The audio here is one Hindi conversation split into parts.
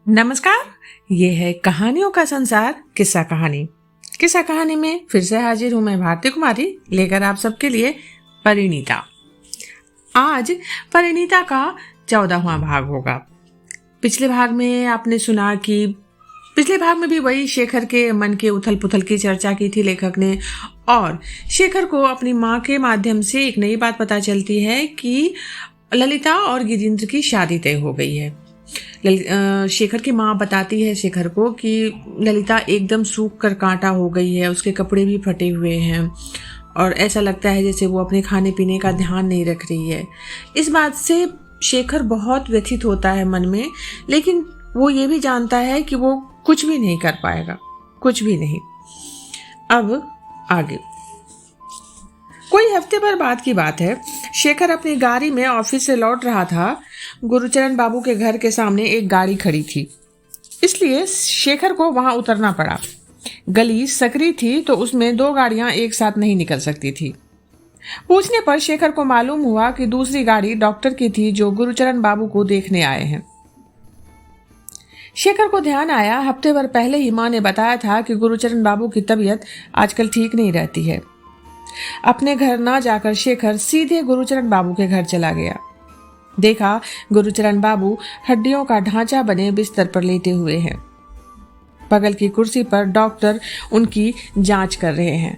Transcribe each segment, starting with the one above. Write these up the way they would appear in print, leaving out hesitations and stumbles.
नमस्कार। ये है कहानियों का संसार किस्सा कहानी। किस्सा कहानी में फिर से हाजिर हूं मैं भारती कुमारी, लेकर आप सबके लिए परिणीता। आज परिणीता का 14वां भाग होगा। पिछले भाग में आपने सुना कि पिछले भाग में भी वही शेखर के मन के उथल पुथल की चर्चा की थी लेखक ने, और शेखर को अपनी माँ के माध्यम से एक नई बात पता चलती है कि ललिता और गिरीन्द्र की शादी तय हो गई है। शेखर की माँ बताती है शेखर को कि ललिता एकदम सूख कर कांटा हो गई है, उसके कपड़े भी फटे हुए हैं और ऐसा लगता है जैसे वो अपने खाने पीने का ध्यान नहीं रख रही है। इस बात से शेखर बहुत व्यथित होता है मन में, लेकिन वो ये भी जानता है कि वो कुछ भी नहीं कर पाएगा, कुछ भी नहीं। अब आगे कोई हफ्ते भर बाद की बात है। शेखर अपनी गाड़ी में ऑफिस से लौट रहा था। गुरुचरण बाबू के घर के सामने एक गाड़ी खड़ी थी, इसलिए शेखर को वहां उतरना पड़ा। गली सकरी थी तो उसमें दो गाड़ियां एक साथ नहीं निकल सकती थी। पूछने पर शेखर को मालूम हुआ कि दूसरी गाड़ी डॉक्टर की थी जो गुरुचरण बाबू को देखने आए हैं। शेखर को ध्यान आया, हफ्ते भर पहले ही मां ने बताया था कि गुरुचरण बाबू की तबीयत आजकल ठीक नहीं रहती है। अपने घर ना जाकर शेखर सीधे गुरुचरण बाबू के घर चला गया। देखा गुरुचरण बाबू हड्डियों का ढांचा बने बिस्तर पर लेटे हुए हैं। बगल की कुर्सी पर डॉक्टर उनकी जांच कर रहे हैं।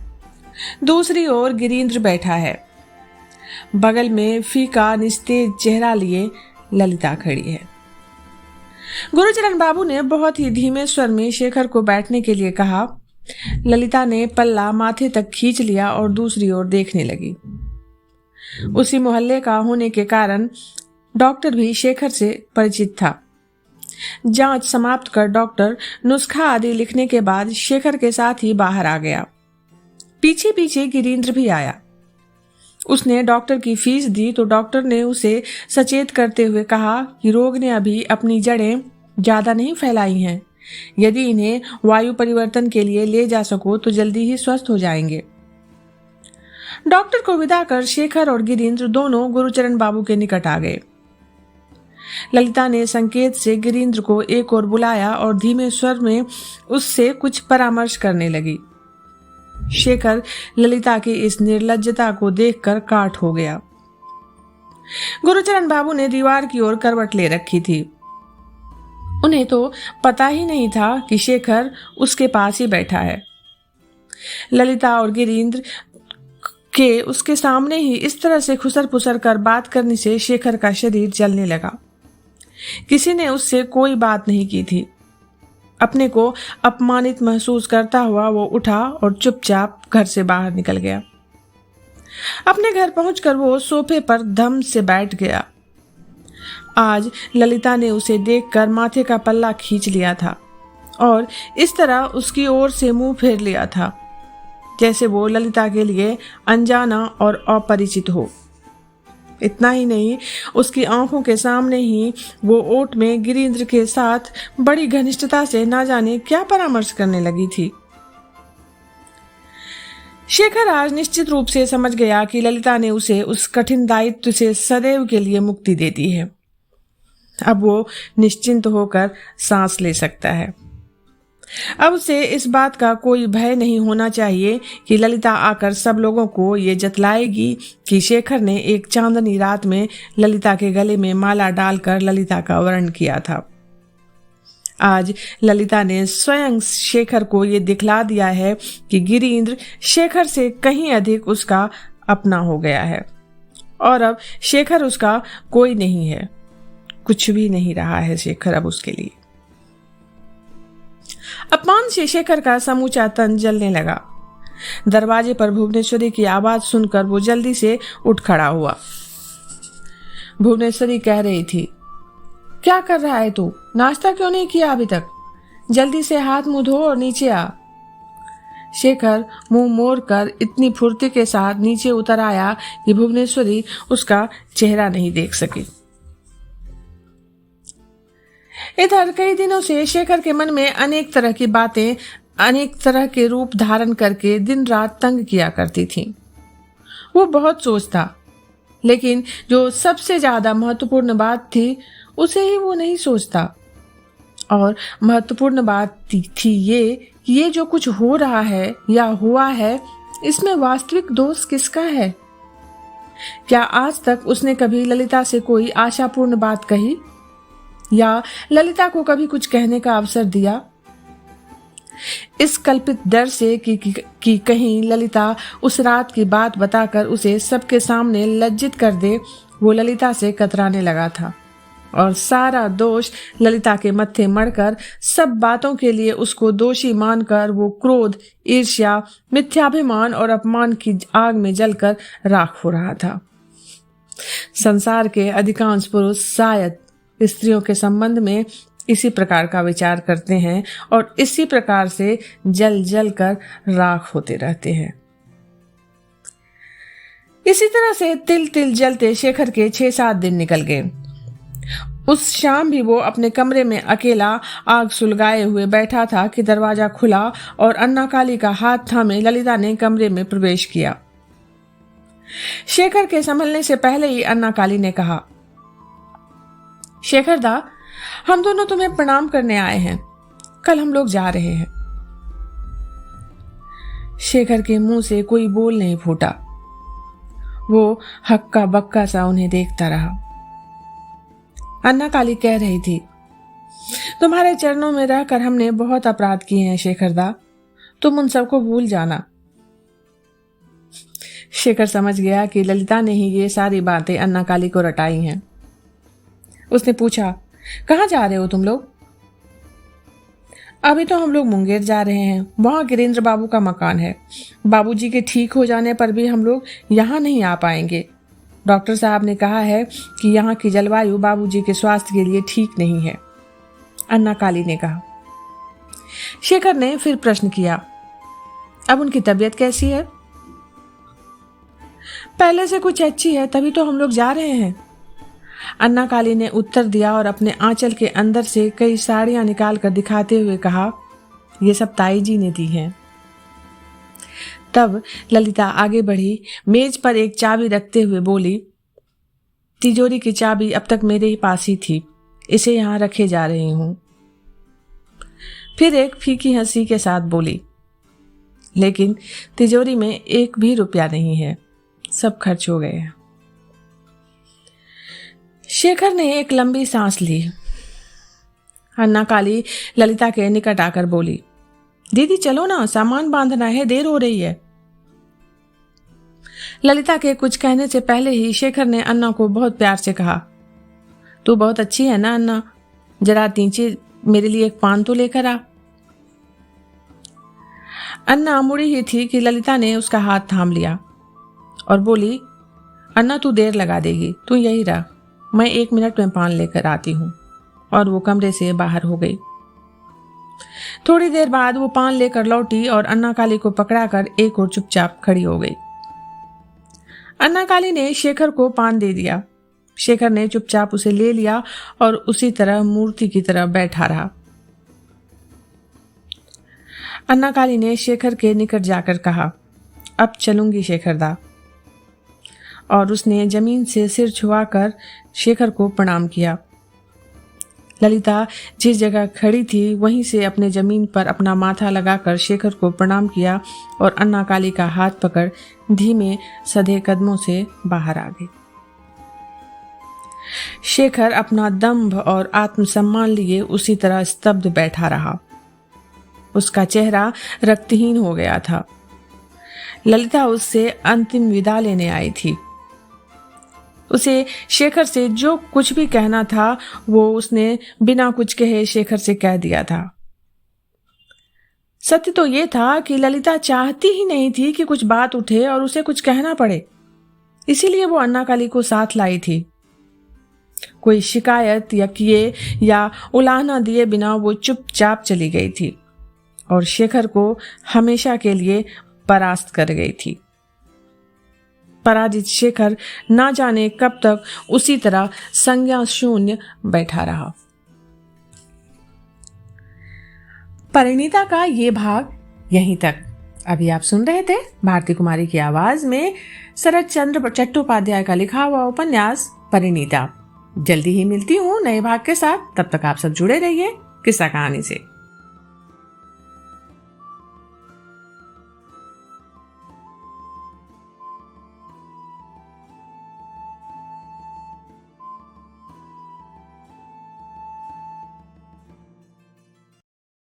दूसरी ओर गिरीन्द्र बैठा है। बगल में फीका निस्तेज चेहरा लिए ललिता खड़ी है। गुरुचरण बाबू ने बहुत ही धीमे स्वर में शेखर को बैठने के लिए कहा। ललिता ने पल्ला माथे तक खींच लिया और दूसरी ओर देखने लगी। उसी मोहल्ले का होने के कारण डॉक्टर भी शेखर से परिचित था। जांच समाप्त कर डॉक्टर नुस्खा आदि लिखने के बाद शेखर के साथ ही बाहर आ गया। पीछे पीछे गिरीन्द्र भी आया। उसने डॉक्टर की फीस दी तो डॉक्टर ने उसे सचेत करते हुए कहा कि रोग ने अभी अपनी जड़ें ज्यादा नहीं फैलाई हैं। यदि इन्हें वायु परिवर्तन के लिए ले जा सको तो जल्दी ही स्वस्थ हो जाएंगे। डॉक्टर को विदा कर शेखर और गिरीन्द्र दोनों गुरुचरण बाबू के निकट आ गए। ललिता ने संकेत से गिरीन्द्र को एक ओर बुलाया और धीमे स्वर में उससे कुछ परामर्श करने लगी। शेखर ललिता की इस निर्लज्जता को देखकर काठ हो गया। गुरुचरण बाबू ने दीवार की ओर करवट ले रखी थी। उन्हें तो पता ही नहीं था कि शेखर उसके पास ही बैठा है। ललिता और गिरीन्द्र के उसके सामने ही इस तरह से खुसर पुसर कर बात करने से शेखर का शरीर जलने लगा। किसी ने उससे कोई बात नहीं की थी। अपने को अपमानित महसूस करता हुआ वो उठा और चुपचाप घर से बाहर निकल गया। अपने घर पहुंचकर वो सोफे पर धम से बैठ गया। आज ललिता ने उसे देखकर माथे का पल्ला खींच लिया था और इस तरह उसकी ओर से मुंह फेर लिया था जैसे वो ललिता के लिए अनजाना और अपरिचित हो। इतना ही नहीं, उसकी आंखों के सामने ही वो ओट में गिरीन्द्र के साथ बड़ी घनिष्ठता से ना जाने क्या परामर्श करने लगी थी। शेखर आज निश्चित रूप से समझ गया कि ललिता ने उसे उस कठिन दायित्व से सदैव के लिए मुक्ति दे दी है। अब वो निश्चिंत होकर सांस ले सकता है। अब उसे इस बात का कोई भय नहीं होना चाहिए कि ललिता आकर सब लोगों को ये जतलाएगी कि शेखर ने एक चांदनी रात में ललिता के गले में माला डालकर ललिता का वरण किया था। आज ललिता ने स्वयं शेखर को ये दिखला दिया है कि गिरीन्द्र शेखर से कहीं अधिक उसका अपना हो गया है और अब शेखर उसका कोई नहीं है, कुछ भी नहीं रहा है शेखर अब उसके लिए। अपमान से शेखर का समूचा तन जलने लगा। दरवाजे पर भुवनेश्वरी की आवाज सुनकर वो जल्दी से उठ खड़ा हुआ। भुवनेश्वरी कह रही थी, क्या कर रहा है तू? नाश्ता क्यों नहीं किया अभी तक? जल्दी से हाथ मुंह धो और नीचे आ। शेखर मुंह मोड़ कर इतनी फुर्ती के साथ नीचे उतर आया कि भुवनेश्वरी उसका चेहरा नहीं देख सकी। इधर कई दिनों से शेखर के मन में अनेक तरह की बातें अनेक तरह के रूप धारण करके दिन रात तंग किया करती थीं। वो बहुत सोचता, लेकिन जो सबसे ज्यादा महत्वपूर्ण बात थी उसे ही वो नहीं सोचता। और महत्वपूर्ण बात थी ये कि ये जो कुछ हो रहा है या हुआ है, इसमें वास्तविक दोष किसका है? क्या आज तक उसने कभी ललिता से कोई आशापूर्ण बात कही या ललिता को कभी कुछ कहने का अवसर दिया? इस कल्पित डर से कि कहीं ललिता उस रात की बात बताकर उसे सबके सामने लज्जित कर दे, वो ललिता से कतराने लगा था और सारा दोष ललिता के मत्थे मढ़कर सब बातों के लिए उसको दोषी मानकर वो क्रोध, ईर्ष्या, मिथ्याभिमान और अपमान की आग में जलकर राख हो रहा था। संसार के अधिकांश पुरुष शायद स्त्रियों के संबंध में इसी प्रकार का विचार करते हैं और इसी प्रकार से जल जल कर राख होते रहते हैं। इसी तरह से तिल तिल जलते शेखर के 6-7 दिन निकल गए। उस शाम भी वो अपने कमरे में अकेला आग सुलगाए हुए बैठा था कि दरवाजा खुला और अन्ना काली का हाथ थामे ललिता ने कमरे में प्रवेश किया। शेखर के संभलने से पहले ही अन्ना काली ने कहा, शेखर दा, हम दोनों तुम्हें प्रणाम करने आए हैं। कल हम लोग जा रहे हैं। शेखर के मुंह से कोई बोल नहीं फूटा। वो हक्का बक्का सा उन्हें देखता रहा। अन्ना काली कह रही थी, तुम्हारे चरणों में रहकर हमने बहुत अपराध किए हैं शेखर दा, तुम उन सबको भूल जाना। शेखर समझ गया कि ललिता ने ही ये सारी बातें अन्ना काली को रटाई हैं। उसने पूछा, कहाँ जा रहे हो तुम लोग? अभी तो हम लोग मुंगेर जा रहे हैं, वहां गिरीन्द्र बाबू का मकान है। बाबूजी के ठीक हो जाने पर भी हम लोग यहाँ नहीं आ पाएंगे। डॉक्टर साहब ने कहा है कि यहाँ की जलवायु बाबूजी के स्वास्थ्य के लिए ठीक नहीं है, अन्ना काली ने कहा। शेखर ने फिर प्रश्न किया, अब उनकी तबीयत कैसी है? पहले से कुछ अच्छी है, तभी तो हम लोग जा रहे हैं, अन्ना काली ने उत्तर दिया और अपने आंचल के अंदर से कई साड़ियां निकालकर दिखाते हुए कहा, ये सब ताई जी ने दी हैं। तब ललिता आगे बढ़ी, मेज पर एक चाबी रखते हुए बोली, तिजोरी की चाबी अब तक मेरे ही पास ही थी, इसे यहाँ रखे जा रही हूं। फिर एक फीकी हंसी के साथ बोली, लेकिन तिजोरी में एक भी रुपया नहीं है, सब खर्च हो गए हैं। शेखर ने एक लंबी सांस ली। अन्ना काली ललिता के निकट आकर बोली, दीदी चलो ना, सामान बांधना है, देर हो रही है। ललिता के कुछ कहने से पहले ही शेखर ने अन्ना को बहुत प्यार से कहा, तू बहुत अच्छी है ना अन्ना, जरा नीचे मेरे लिए एक पान तो लेकर आ। अन्ना मुड़ी ही थी कि ललिता ने उसका हाथ थाम लिया और बोली, अन्ना तू देर लगा देगी, तू यही रह, मैं 1 मिनट में पान लेकर आती हूँ। और वो कमरे से बाहर हो गई। थोड़ी देर बाद वो पान लेकर लौटी और अन्ना काली को पकड़ाकर एक और चुपचाप खड़ी हो गई। अन्ना काली ने शेखर को पान दे दिया। शेखर ने चुपचाप उसे ले लिया और उसी तरह मूर्ति की तरह बैठा रहा। अन्ना काली ने शेखर के निकट जाकर कहा, अब चलूंगी शेखर दा। और उसने जमीन से सिर छुआकर शेखर को प्रणाम किया। ललिता जिस जगह खड़ी थी वहीं से अपने जमीन पर अपना माथा लगाकर शेखर को प्रणाम किया और अन्ना काली का हाथ पकड़ धीमे सधे कदमों से बाहर आ गई। शेखर अपना दंभ और आत्मसम्मान लिए उसी तरह स्तब्ध बैठा रहा। उसका चेहरा रक्तहीन हो गया था। ललिता उससे अंतिम विदा लेने आई थी। उसे शेखर से जो कुछ भी कहना था वो उसने बिना कुछ कहे शेखर से कह दिया था। सत्य तो ये था कि ललिता चाहती ही नहीं थी कि कुछ बात उठे और उसे कुछ कहना पड़े, इसीलिए वो अन्ना काली को साथ लाई थी। कोई शिकायत या किए या उलाहना दिए बिना वो चुपचाप चली गई थी और शेखर को हमेशा के लिए परास्त कर गई थी। पराजित शेखर ना जाने कब तक उसी तरह संज्ञा शून्य बैठा रहा। परिणीता का ये भाग यहीं तक। अभी आप सुन रहे थे भारती कुमारी की आवाज में शरद चंद्र चट्टोपाध्याय का लिखा हुआ उपन्यास परिणीता। जल्दी ही मिलती हूँ नए भाग के साथ, तब तक आप सब जुड़े रहिए। किस्सा कहानी से।